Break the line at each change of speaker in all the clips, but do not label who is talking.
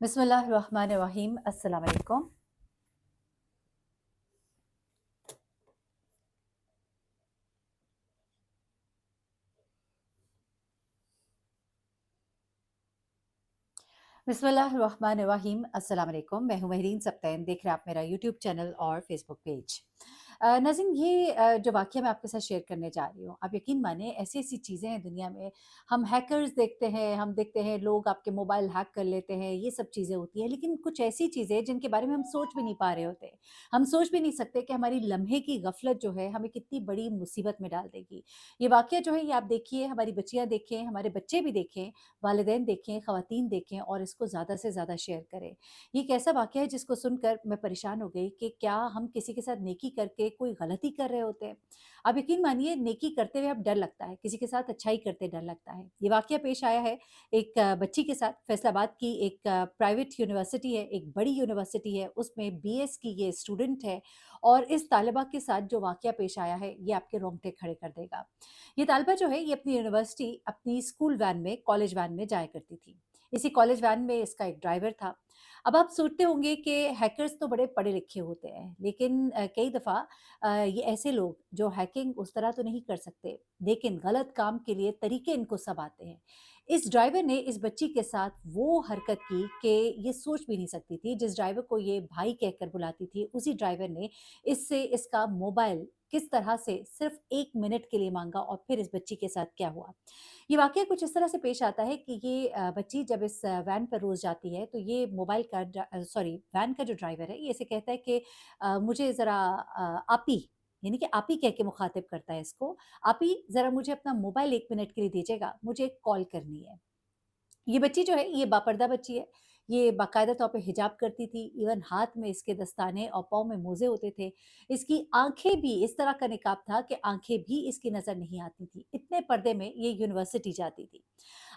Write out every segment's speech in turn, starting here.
बिस्मिल्लाहिर्रहमानिर्रहीम। अस्सलाम वालेकुम। बिस्मिल्लाहिर्रहमानिर्रहीम। अस्सलाम वालेकुम। मैं हूँ महरीन सब्तैन, देख रहे हैं आप मेरा यूट्यूब चैनल और फेसबुक पेज। नाज़रीन, ये जो वाक़या मैं आपके साथ शेयर करने जा रही हूँ, आप यकीन मानिए ऐसी-ऐसी चीज़ें हैं दुनिया में। हम हैकर्स देखते हैं, हम देखते हैं लोग आपके मोबाइल हैक कर लेते हैं, ये सब चीज़ें होती हैं। लेकिन कुछ ऐसी चीज़ें हैं जिनके बारे में हम सोच भी नहीं पा रहे होते। हम सोच भी नहीं सकते कि हमारी लम्हे की गफ़लत जो है हमें कितनी बड़ी मुसीबत में डाल देगी। ये वाक़या जो है ये आप देखिए, हमारी बच्चियाँ देखें, हमारे बच्चे भी देखें, वालिदैन देखें, ख़वातीन देखें और इसको ज़्यादा से ज़्यादा शेयर करें। ये एक ऐसा वाक़या है जिसको सुनकर मैं परेशान हो गई कि क्या हम किसी के साथ नेकी करके कोई गलती कर रहे होते हैं? आप यकीन मानिए नेकी करते हुए अब डर लगता है, किसी के साथ अच्छाई करते डर लगता है। ये वाक़या पेश आया है एक बच्ची के साथ, फैसलाबाद की एक प्राइवेट यूनिवर्सिटी है, एक बड़ी यूनिवर्सिटी है, उसमें बीएस की ये स्टूडेंट है और इस तालिबा के साथ जो वाक़या पेश आया है, ये आपके रोंगटे खड़े कर देगा। ये तालिबा जो है ये अपनी यूनिवर्सिटी अपनी स्कूल वैन में, कॉलेज वैन में जाया करती थी। इसी कॉलेज वैन में इसका एक ड्राइवर था। अब आप सोचते होंगे कि हैकर्स तो बड़े पढ़े लिखे होते हैं, लेकिन कई दफ़ा ये ऐसे लोग जो हैकिंग उस तरह तो नहीं कर सकते, लेकिन गलत काम के लिए तरीके इनको सब आते हैं। इस ड्राइवर ने इस बच्ची के साथ वो हरकत की कि ये सोच भी नहीं सकती थी। जिस ड्राइवर को ये भाई कहकर बुलाती थी, उसी ड्राइवर ने इससे इसका मोबाइल किस तरह से सिर्फ़ 1 मिनट के लिए माँगा और फिर इस बच्ची के साथ क्या हुआ। ये वाक़या कुछ इस तरह से पेश आता है कि ये बच्ची जब इस वैन पर रोज़ जाती है, तो ये मोबाइल का सॉरी वैन का जो ड्राइवर है, ये इसे कहता है कि मुझे ज़रा आपी यानी कि आप ही कह के मुखातिब करता है इसको, "आप ही ज़रा मुझे अपना मोबाइल 1 मिनट के लिए दीजिएगा, मुझे एक कॉल करनी है।" ये बच्ची जो है ये बापर्दा बच्ची है। ये बाकायदा तौर पे हिजाब करती थी, इवन हाथ में इसके दस्ताने और पाँव में मोज़े होते थे। इसकी आँखें भी इस तरह का निकाब था कि आँखें भी इसकी नज़र नहीं आती थी। इतने पर्दे में ये यूनिवर्सिटी जाती थी।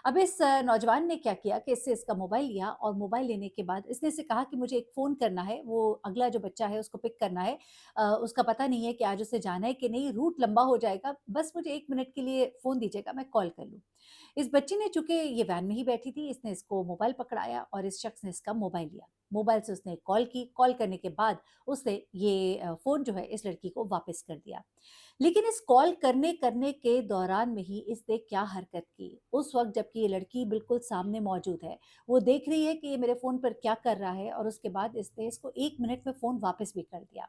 अब इस नौजवान ने क्या किया कि इससे इसका मोबाइल लिया और मोबाइल लेने के बाद इसने इससे कहा कि मुझे एक फ़ोन करना है, वो अगला जो बच्चा है उसको पिक करना है। उसका पता नहीं है कि आज उसे जाना है कि नहीं, रूट लंबा हो जाएगा, बस मुझे 1 मिनट के लिए फ़ोन दीजिएगा, मैं कॉल कर लूँ। इस बच्ची ने चूँकि ये वैन में ही बैठी थी, इसने इसको मोबाइल पकड़ाया और इस शख्स ने इसका मोबाइल लिया। मोबाइल से उसने कॉल की, कॉल करने के बाद उसने ये फ़ोन जो है इस लड़की को वापस कर दिया। लेकिन इस कॉल करने के दौरान में ही इसने क्या हरकत की, उस वक़्त जबकि ये लड़की बिल्कुल सामने मौजूद है, वो देख रही है कि ये मेरे फ़ोन पर क्या कर रहा है और उसके बाद इसने इसको 1 मिनट में फ़ोन वापस भी कर दिया।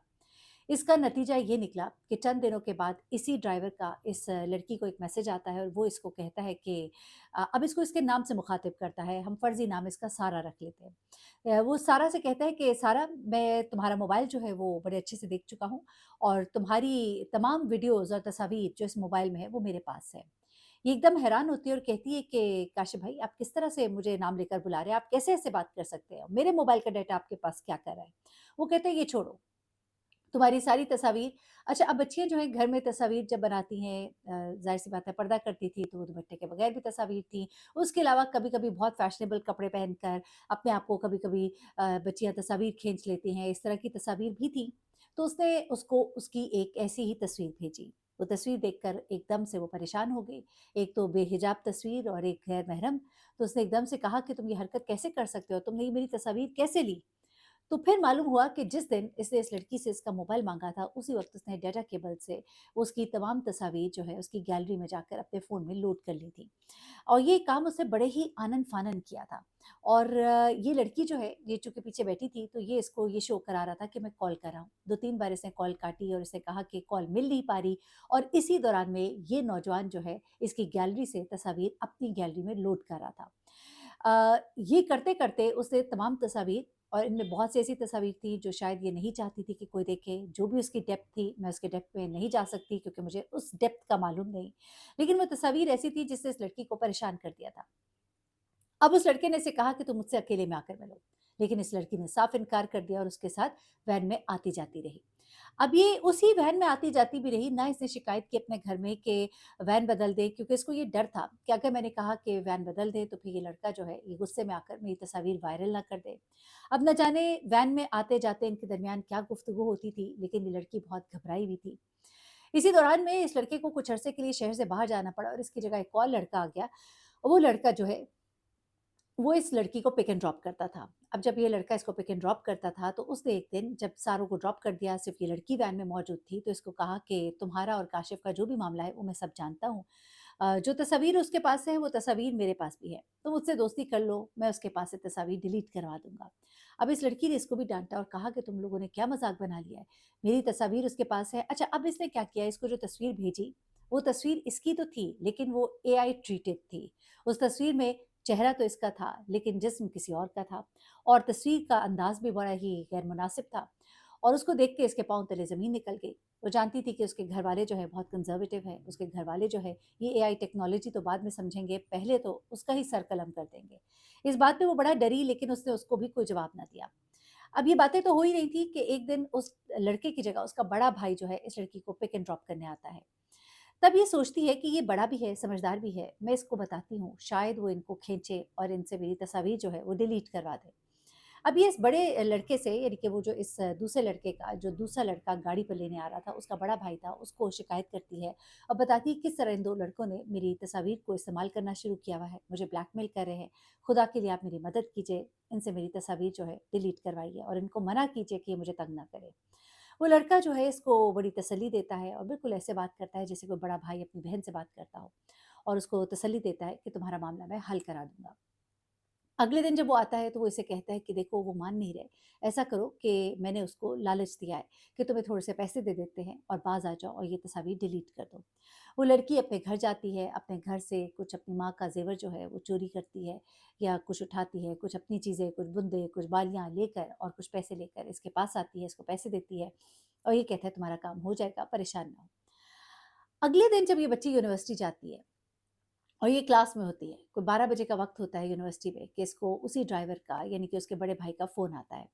इसका नतीजा ये निकला कि चंद दिनों के बाद इसी ड्राइवर का इस लड़की को एक मैसेज आता है और वो इसको कहता है कि अब इसको इसके नाम से मुखातिब करता है, हम फ़र्ज़ी नाम इसका सारा रख लेते हैं। वो सारा से कहता है कि सारा, मैं तुम्हारा मोबाइल जो है वो बड़े अच्छे से देख चुका हूँ और तुम्हारी तमाम वीडियोज़ और तस्वीर जो इस मोबाइल में है वो मेरे पास है। ये एकदम हैरान होती है और कहती है कि काशिफ़ भाई, आप किस तरह से मुझे नाम लेकर बुला रहे हैं? आप कैसे ऐसे बात कर सकते हैं? मेरे मोबाइल का डाटा आपके पास क्या कर रहा है? वो कहते हैं ये छोड़ो, तुम्हारी सारी तस्वीर। अच्छा, अब बच्चियाँ जो हैं घर में तस्वीर जब बनाती हैं, ज़ाहिर-सी बात है पर्दा करती थी तो वो दुपट्टे के बगैर भी तस्वीर थी। उसके अलावा कभी-कभी बहुत फैशनेबल कपड़े पहनकर अपने आप को कभी-कभी बच्चियाँ तस्वीर खींच लेती हैं, इस तरह की तस्वीर भी थी। तो उसने उसको उसकी एक ऐसी ही तस्वीर भेजी। वो तस्वीर देखकर एकदम से वो परेशान हो गई। एक तो बेहिजाब तस्वीर और एक गैर महरम। तो उसने एकदम से कहा कि तुम ये हरकत कैसे कर सकते हो? तुमने ये मेरी तस्वीर कैसे ली? तो फिर मालूम हुआ कि जिस दिन इसने इस लड़की से इसका मोबाइल माँगा था, उसी वक़्त उसने डाटा केबल से उसकी तमाम तस्वीर जो है उसकी गैलरी में जाकर अपने फ़ोन में लोड कर ली थी। और ये काम उसने बड़े ही आनन-फानन किया था। और ये लड़की जो है, ये चूँकि पीछे बैठी थी, तो ये इसको ये शो करा रहा था कि मैं कॉल कर रहा हूँ। 2-3 बार इसने कॉल काटी और इसने कहा कि कॉल मिल नहीं पा रही और इसी दौरान में ये नौजवान जो है, इसकी गैलरी से तस्वीर अपनी गैलरी में लोड कर रहा था। ये करते-करते उसने तमाम तस्वीर, और इनमें बहुत सी ऐसी तस्वीर थी जो शायद ये नहीं चाहती थी कि कोई देखे, जो भी उसकी डेप्थ थी, मैं उसके डेप्थ में नहीं जा सकती क्योंकि मुझे उस डेप्थ का मालूम नहीं। लेकिन वो तस्वीर ऐसी थी जिसने इस लड़की को परेशान कर दिया था। अब उस लड़के ने इसे कहा कि तुम मुझसे अकेले में आकर मिलो, लेकिन इस लड़की ने साफ इनकार कर दिया और उसके साथ वैन में आती-जाती रही। अब ये उसी वैन में आती-जाती भी रही, ना इसने शिकायत की अपने घर में कि वैन बदल दे, क्योंकि इसको ये डर था कि अगर मैंने कहा कि वैन बदल दे तो फिर ये लड़का जो है ये गुस्से में आकर मेरी तस्वीर वायरल ना कर दे। अब न जाने वैन में आते-जाते इनके दरमियान क्या गुफ्तगू होती थी, लेकिन ये लड़की बहुत घबराई हुई थी। इसी दौरान में इस लड़के को कुछ अरसे के लिए शहर से बाहर जाना पड़ा और इसकी जगह एक और लड़का आ गया। वो लड़का जो है वो इस लड़की को पिक एंड ड्रॉप करता था। अब जब ये लड़का इसको पिक एंड ड्रॉप करता था, तो उसने एक दिन जब सारों को ड्रॉप कर दिया, सिर्फ़ ये लड़की वैन में मौजूद थी, तो इसको कहा कि तुम्हारा और काशिफ़ का जो भी मामला है, वो मैं सब जानता हूँ। जो तस्वीर उसके पास है, वो तस्वीर मेरे पास भी है। तुम मुझसे दोस्ती कर लो, मैं उसके पास से तस्वीर डिलीट करवा दूँगा। अब इस लड़की ने इसको भी डाँटा और कहा कि तुम लोगों ने क्या मज़ाक बना लिया है? मेरी तस्वीर उसके पास है। अच्छा, अब इसने क्या किया, इसको जो तस्वीर भेजी, वो तस्वीर इसकी तो थी, लेकिन वो एआई ट्रीटेड थी। उस तस्वीर में चेहरा तो इसका था, लेकिन जिस्म किसी और का था और तस्वीर का अंदाज़ भी बड़ा ही गैर मुनासिब था और उसको देख के इसके पाँव तले ज़मीन निकल गई। वो जानती थी कि उसके घरवाले जो है बहुत कंज़र्वेटिव हैं, उसके घरवाले जो है ये एआई टेक्नोलॉजी तो बाद में समझेंगे, पहले तो उसका ही सर कलम कर देंगे। इस बात पे वो बड़ा डरी, लेकिन उसने उसको भी कोई जवाब ना दिया। अब ये बातें तो हो ही रही थी कि एक दिन उस लड़के की जगह उसका बड़ा भाई जो है इस लड़की को पिक एंड ड्रॉप करने आता है। तब ये सोचती है कि ये बड़ा भी है, समझदार भी है, मैं इसको बताती हूँ, शायद वो इनको खींचे और इनसे मेरी तस्वीर जो है वो डिलीट करवा दे। अब ये इस बड़े लड़के से, यानी कि वो जो इस दूसरे लड़के का, जो दूसरा लड़का गाड़ी पर लेने आ रहा था, उसका बड़ा भाई था, उसको शिकायत करती है और बताती है किस तरह इन 2 लड़कों ने मेरी तस्वीर को इस्तेमाल करना शुरू किया हुआ है, मुझे ब्लैकमेल कर रहे हैं, खुदा के लिए आप मेरी मदद कीजिए, इनसे मेरी तस्वीर जो है डिलीट करवाइए और इनको मना कीजिए कि ये मुझे तंग ना करें। वो लड़का जो है इसको बड़ी तसल्ली देता है और बिल्कुल ऐसे बात करता है जैसे कोई बड़ा भाई अपनी बहन से बात करता हो और उसको तसल्ली देता है कि तुम्हारा मामला मैं हल करा दूँगा। अगले दिन जब वो आता है तो वो इसे कहता है कि देखो वो मान नहीं रहे, ऐसा करो कि मैंने उसको लालच दिया है कि तुम्हें थोड़े से पैसे दे देते हैं और बाज़ आ जाओ और ये तस्वीर डिलीट कर दो। वो लड़की अपने घर जाती है, अपने घर से कुछ अपनी माँ का ज़ेवर जो है वो चोरी करती है या कुछ उठाती है, कुछ अपनी चीज़ें, कुछ बुंदे, कुछ बालियाँ लेकर और कुछ पैसे लेकर इसके पास आती है, इसको पैसे देती है और ये कहता है तुम्हारा काम हो जाएगा, परेशान ना हो। अगले दिन जब ये बच्ची यूनिवर्सिटी जाती है और ये क्लास में होती है, कोई 12 बजे का वक़्त होता है यूनिवर्सिटी में कि इसको उसी ड्राइवर का, यानी कि उसके बड़े भाई का फ़ोन आता है।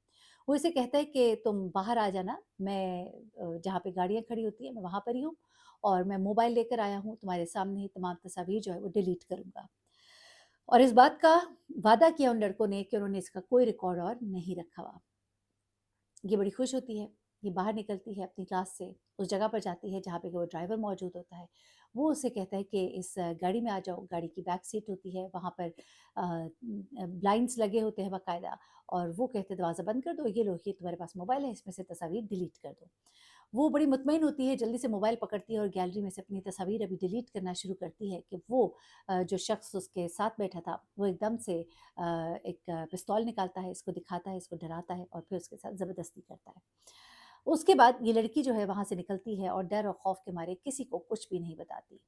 वो इसे कहता है कि तुम बाहर आ जाना, मैं जहाँ पे गाड़ियाँ खड़ी होती हैं मैं वहाँ पर ही हूँ और मैं मोबाइल लेकर आया हूँ, तुम्हारे सामने ही तमाम तस्वीर जो है वो डिलीट करूँगा। और इस बात का वादा किया उन लड़कों ने कि उन्होंने इसका कोई रिकॉर्ड और नहीं रखा हुआ। ये बड़ी खुश होती है, ये बाहर निकलती है अपनी क्लास से, उस जगह पर जाती है जहाँ पे कि वो ड्राइवर मौजूद होता है। वो उससे कहता है कि इस गाड़ी में आ जाओ, गाड़ी की बैक सीट होती है, वहाँ पर ब्लाइंड्स लगे होते हैं बाकायदा और वो कहते हैं दरवाज़ा बंद कर दो, ये लो ये तुम्हारे पास मोबाइल है, इसमें से तस्वीर डिलीट कर दो। वो बड़ी मुतमईन होती है, जल्दी से मोबाइल पकड़ती है और गैलरी में से अपनी तस्वीर अभी डिलीट करना शुरू करती है कि वो जो शख्स उसके साथ बैठा था, वो एकदम से एक पिस्तौल निकालता है, इसको दिखाता है, इसको डराता है और फिर उसके साथ ज़बरदस्ती करता है। उसके बाद ये लड़की जो है वहाँ से निकलती है और डर और खौफ के मारे किसी को कुछ भी नहीं बताती।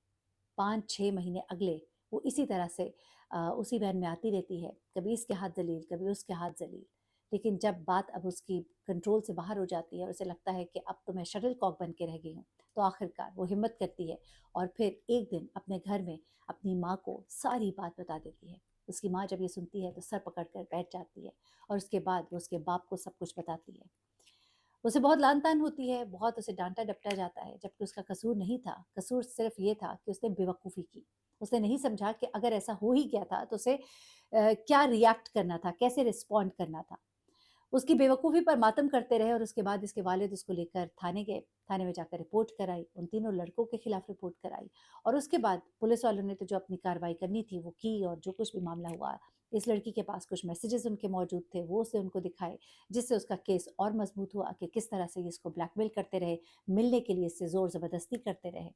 5-6 महीने अगले वो इसी तरह से उसी वैन में आती रहती है, कभी इसके हाथ ज़लील, कभी उसके हाथ ज़लील। लेकिन जब बात अब उसकी कंट्रोल से बाहर हो जाती है और उसे लगता है कि अब तो मैं शटलकॉक बन के रह गई हूँ, तो आखिरकार वो हिम्मत करती है और फिर एक दिन अपने घर में अपनी माँ को सारी बात बता देती है। उसकी माँ जब ये सुनती है तो सर पकड़ कर बैठ जाती है और उसके बाद वो उसके बाप को सब कुछ बताती है। उसे बहुत लान-तान होती है, बहुत उसे डाँटा-डपटा जाता है, जबकि उसका कसूर नहीं था। कसूर सिर्फ़ ये था कि उसने बेवकूफ़ी की। उसने नहीं समझा कि अगर ऐसा हो ही गया था तो उसे क्या रिएक्ट करना था, कैसे रिस्पॉन्ड करना था। उसकी बेवकूफ़ी पर मातम करते रहे और उसके बाद इसके वालिद उसको लेकर थाने गए। थाने में जाकर रिपोर्ट कराई, उन तीनों लड़कों के खिलाफ रिपोर्ट कराई और उसके बाद पुलिस वालों ने तो जो अपनी कार्रवाई करनी थी वो की और जो कुछ भी मामला हुआ, इस लड़की के पास कुछ मैसेजेज़ उनके मौजूद थे, वो उसे उनको दिखाए, जिससे उसका केस और मज़बूत हुआ कि किस तरह से ये इसको ब्लैकमेल करते रहे, मिलने के लिए इससे ज़ोर ज़बरदस्ती करते रहे।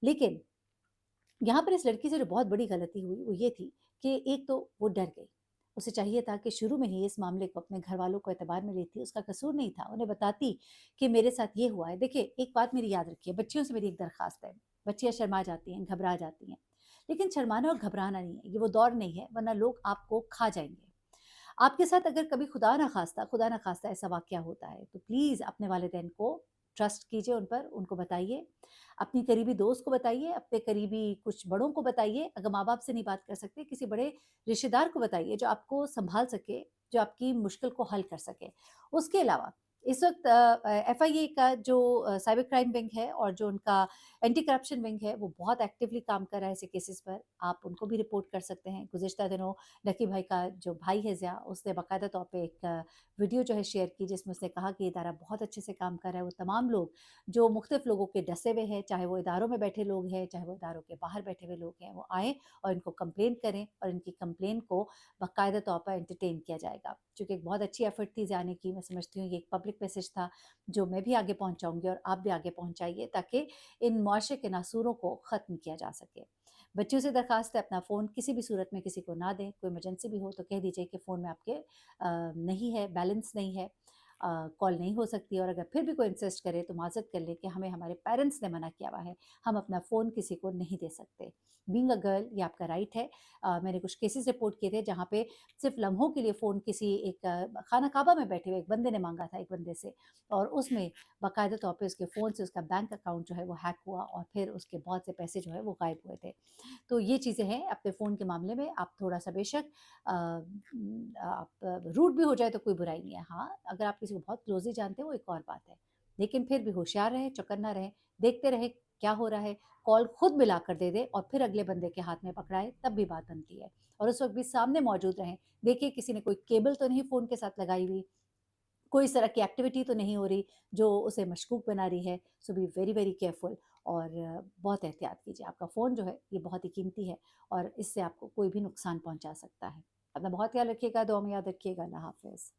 लेकिन यहाँ पर इस लड़की से जो बहुत बड़ी गलती हुई वो ये थी कि एक तो वो डर गई। उसे चाहिए था कि शुरू में ही इस मामले को अपने घरवालों को एतबार में लेती, उसका कसूर नहीं था। उन्हें बताती कि मेरे साथ ये हुआ है। देखिए, एक बात मेरी याद रखिए, बच्चियों से मेरी एक दरख़्वास्त है। बच्चियाँ शर्मा जाती हैं, घबरा जाती हैं। लेकिन शर्माना और घबराना नहीं है, ये वो दौर नहीं है, वरना लोग आपको खा जाएँगे। आपके साथ अगर कभी खुदा ना ख़ास्ता ऐसा वाक़या होता है, तो प्लीज़ अपने वालिदैन को ट्रस्ट कीजिए उन पर, उनको बताइए। अपनी करीबी दोस्त को बताइए, अपने करीबी कुछ बड़ों को बताइए, अगर माँ-बाप से नहीं बात कर सकते, किसी बड़े रिश्तेदार को बताइए जो आपको सँभाल सके, जो आपकी मुश्किल को हल कर सके। उसके अलावा इस वक़्त एफआईए का जो साइबर क्राइम विंग है और जो उनका एंटी करप्शन विंग है, वो बहुत एक्टिवली काम कर रहा है ऐसे केसेज़ पर। आप उनको भी रिपोर्ट कर सकते हैं। गुज़िश्ता दिनों लकी भाई का जो भाई है ज़िया, उसने बाकायदा तौर पे एक वीडियो जो है शेयर की, जिसमें उसने कहा कि ये इदारा बहुत अच्छे से काम कर रहा है। वो तमाम लोग जो मुख्तलिफ़ लोगों के डसे हुए हैं, चाहे वो इदारों में बैठे लोग हैं, चाहे वो इदारों के बाहर बैठे हुए लोग हैं, वो आएँ और इनको कंप्लेन करें और इनकी कंप्लेन को बाकायदा तौर पर एंटरटेन किया जाएगा। चूँकि एक बहुत अच्छी एफ़र्ट थी ज़िया ने की, मैं समझती हूँ ये एक पब्लिक मैसेज था, जो मैं भी आगे पहुँचाऊँगी और आप भी आगे पहुँचाइए, ताकि इन मुआशरे के नासूरों को ख़त्म किया जा सके। बच्चियों से दरख़्वास्त है, अपना फ़ोन किसी भी सूरत में किसी को ना दें। कोई इमरजेंसी भी हो तो कह दीजिए कि फ़ोन में आपके नहीं है, बैलेंस नहीं है, कॉल नहीं हो सकती, और अगर फिर भी कोई इंसिस्ट करे तो माज़रत कर लें कि हमें हमारे पेरेंट्स ने मना किया हुआ है, हम अपना फ़ोन किसी को नहीं दे सकते। बीइंग अ गर्ल, ये आपका राइट है। मैंने कुछ केसेज़ रिपोर्ट किए थे जहाँ पे सिर्फ़ लम्हों के लिए फ़ोन किसी एक खाना काबा में बैठे हुए एक बंदे ने माँगा था एक बंदे से, और उसमें बाकायदा तौर पे उसके फ़ोन से उसका बैंक अकाउंट जो है वो हैक हुआ और फिर उसके बहुत से पैसे जो है वो गायब हुए थे। तो ये चीज़ें हैं अपने फ़ोन के मामले में। आप थोड़ा-सा बेशक आप रूड भी हो जाए तो कोई बुराई नहीं है। हाँ, अगर आप किसी को बहुत क्लोज़ली जानते हैं वो एक और बात है। लेकिन फिर भी होशियार रहें, चौकन्ना रहें, देखते रहें क्या हो रहा है, कॉल खुद मिलाकर दे दें और फिर अगले बंदे के हाथ में पकड़ाएँ, तब भी बात बनती है। और उस वक़्त भी सामने मौजूद रहें। देखिए किसी ने कोई केबल तो नहीं फ़ोन के साथ लगाई हुई, कोई इस तरह की एक्टिविटी तो नहीं हो रही जो उसे मशकूक बना रही है। सो बी वेरी वेरी केयरफुल, और बहुत एहतियात कीजिए। आपका फ़ोन जो है ये बहुत ही कीमती है और इससे आपको कोई भी नुकसान पहुंचा सकता है। अपना बहुत ख्याल रखिएगा, दुआ में याद रखिएगा। अल्लाह हाफ़िज़।